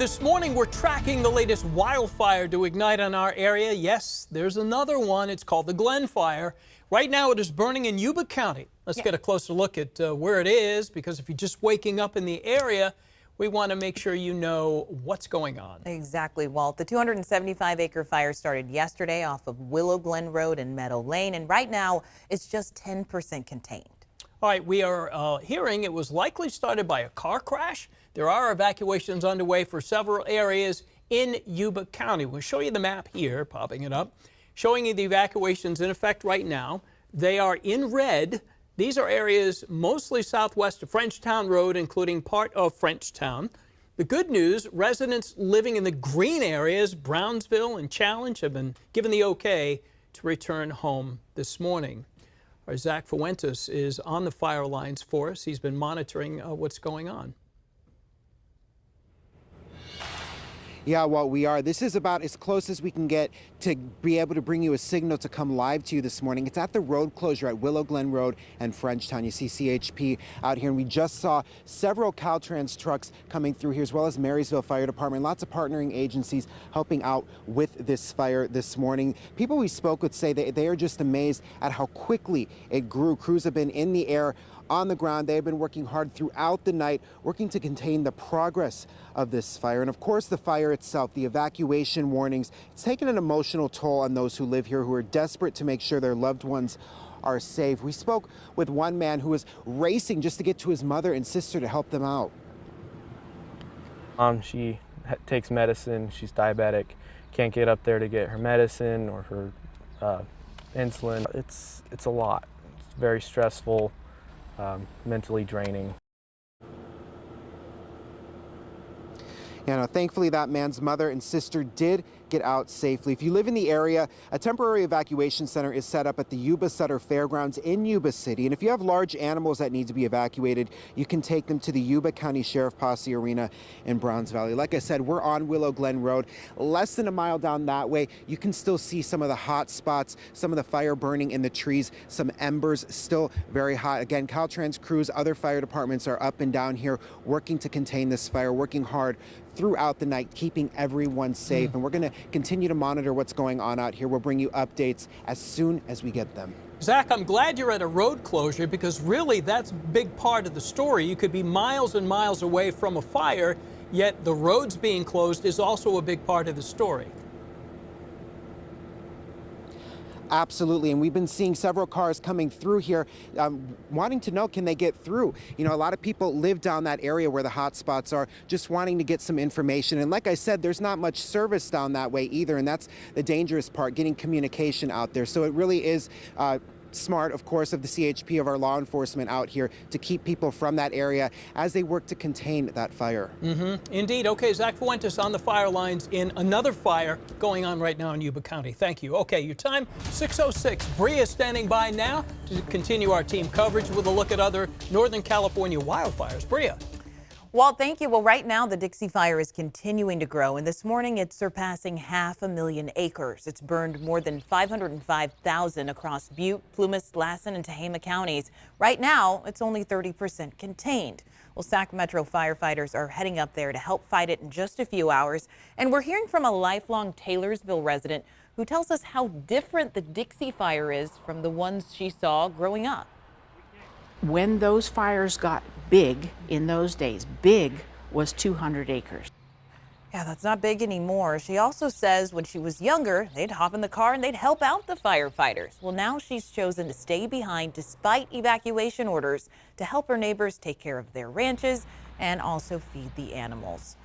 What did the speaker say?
This morning, we're tracking the latest wildfire to ignite in our area. Yes, there's another one. It's called the Glen Fire. Right now, it is burning in Yuba County. Let's get a closer look at where it is, because if you're just waking up in the area, we want to make sure you know what's going on. Exactly, Walt. The 275-acre fire started yesterday off of Willow Glen Road and Meadow Lane, and right now, it's just 10% contained. All right, we are hearing it was likely started by a car crash. There are evacuations underway for several areas in Yuba County. We'll show you the map here, popping it up, showing you the evacuations in effect right now. They are in red. These are areas mostly southwest of Frenchtown Road, including part of Frenchtown. The good news, residents living in the green areas, Brownsville and Challenge, have been given the okay to return home this morning. Our Zach Fuentes is on the fire lines for us. He's been monitoring what's going on. Yeah, well, we are. This is about as close as we can get to be able to bring you a signal to come live to you this morning. It's at the road closure at Willow Glen Road and Frenchtown. You see CHP out here, and we just saw several Caltrans trucks coming through here, as well as Marysville Fire Department. Lots of partnering agencies helping out with this fire this morning. People we spoke with say they are just amazed at how quickly it grew. Crews have been in the air, on the ground. They have been working hard throughout the night, working to contain the progress of this fire. And of course, the fire itself, the evacuation warnings, it's taken an emotional toll on those who live here, who are desperate to make sure their loved ones are safe. We spoke with one man who was racing just to get to his mother and sister to help them out. She takes medicine. She's diabetic. Can't get up there to get her medicine or her insulin. It's a lot. It's very stressful. Mentally draining. Thankfully, that man's mother and sister did get out safely. If you live in the area, a temporary evacuation center is set up at the Yuba Sutter Fairgrounds in Yuba City. And if you have large animals that need to be evacuated, you can take them to the Yuba County Sheriff Posse Arena in Browns Valley. Like I said, we're on Willow Glen Road. Less than a mile down that way, you can still see some of the hot spots, some of the fire burning in the trees, some embers still very hot. Again, Caltrans crews, other fire departments are up and down here working to contain this fire, working hard throughout the night, keeping everyone safe. And we're going to continue to monitor what's going on out here. We'll bring you updates as soon as we get them. Zach, I'm glad you're at a road closure, because really that's a big part of the story. You could be miles and miles away from a fire, yet the roads being closed is also a big part of the story. Absolutely, and we've been seeing several cars coming through here wanting to know, can they get through? You know, a lot of people live down that area where the hot spots are, just wanting to get some information. And like I said, there's not much service down that way either, and that's the dangerous part, getting communication out there. So it really is smart, of course, of the CHP, of our law enforcement out here to keep people from that area as they work to contain that fire. Indeed. Okay, Zach Fuentes on the fire lines in another fire going on right now in Yuba County. Thank you. Okay, your time, 6:06. Bria standing by now to continue our team coverage with a look at other Northern California wildfires. Bria. Walt, thank you. Well, right now, the Dixie Fire is continuing to grow, and this morning it's surpassing 500,000 acres. It's burned more than 505,000 across Butte, Plumas, Lassen, and Tehama counties. Right now, it's only 30% contained. Well, Sac Metro firefighters are heading up there to help fight it in just a few hours. And we're hearing from a lifelong Taylorsville resident who tells us how different the Dixie Fire is from the ones she saw growing up. When those fires got big in those days, big was 200 acres. Yeah, that's not big anymore. She also says when she was younger, they'd hop in the car and they'd help out the firefighters. Well, now she's chosen to stay behind despite evacuation orders to help her neighbors take care of their ranches and also feed the animals.